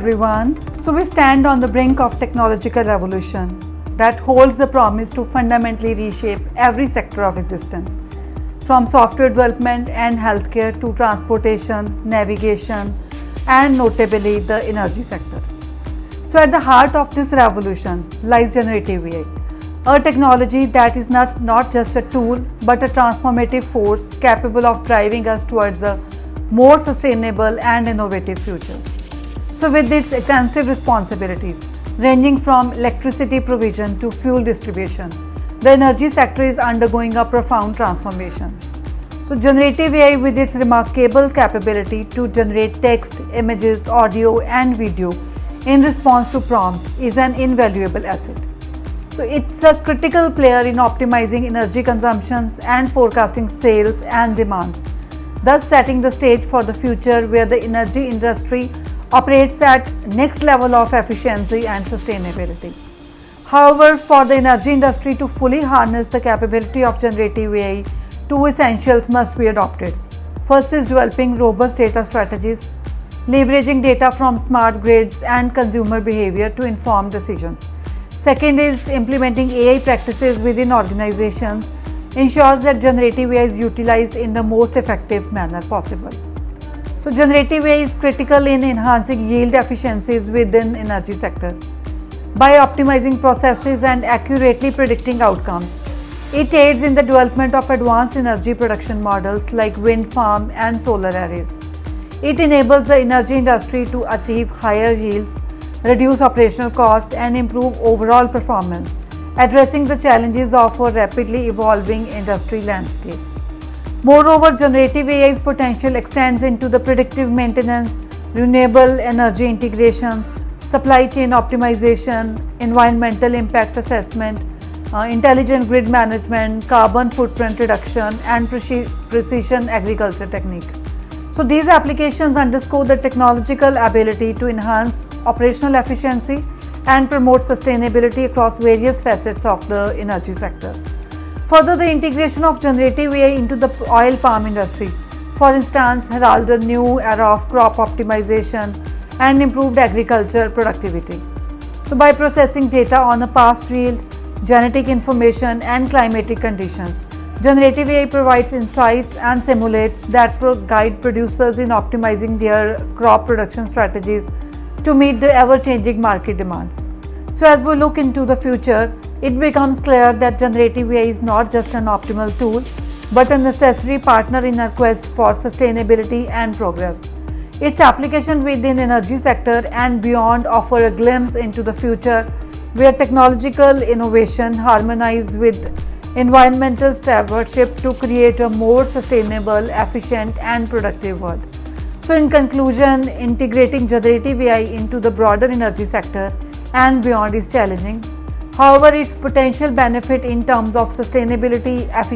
everyone. So we stand on the brink of technological revolution that holds the promise to fundamentally reshape every sector of existence, from software development and healthcare to transportation, navigation, and notably the energy sector. So at the heart of this revolution lies generative AI, a technology that is not just a tool but a transformative force capable of driving us towards a more sustainable and innovative future. So with its extensive responsibilities, ranging from electricity provision to fuel distribution, the energy sector is undergoing a profound transformation. So generative AI, with its remarkable capability to generate text, images, audio and video in response to prompts, is an invaluable asset. So it's a critical player in optimizing energy consumptions and forecasting sales and demands, thus setting the stage for the future where the energy industry operates at next level of efficiency and sustainability. However, for the energy industry to fully harness the capability of generative AI, two essentials must be adopted. First is developing robust data strategies, leveraging data from smart grids and consumer behavior to inform decisions. Second is implementing AI practices within organizations, ensures that generative AI is utilized in the most effective manner possible. So generative AI is critical in enhancing yield efficiencies within energy sector. By optimizing processes and accurately predicting outcomes, it aids in the development of advanced energy production models like wind farm and solar arrays. It enables the energy industry to achieve higher yields, reduce operational cost and improve overall performance, addressing the challenges of a rapidly evolving industry landscape. Moreover, generative AI's potential extends into the predictive maintenance, renewable energy integrations, supply chain optimization, environmental impact assessment, intelligent grid management, carbon footprint reduction, and precision agriculture techniques. So these applications underscore the technological ability to enhance operational efficiency and promote sustainability across various facets of the energy sector. Further, the integration of generative AI into the oil palm industry, for instance, herald a new era of crop optimization and improved agriculture productivity. So by processing data on a past yield, genetic information and climatic conditions, generative AI provides insights and simulates that guide producers in optimizing their crop production strategies to meet the ever-changing market demands. So as we look into the future, it becomes clear that generative AI is not just an optimal tool, but a necessary partner in our quest for sustainability and progress. Its application within energy sector and beyond offer a glimpse into the future where technological innovation harmonizes with environmental stewardship to create a more sustainable, efficient and productive world. So in conclusion, integrating generative AI into the broader energy sector and beyond is challenging. However, its potential benefit in terms of sustainability, efficiency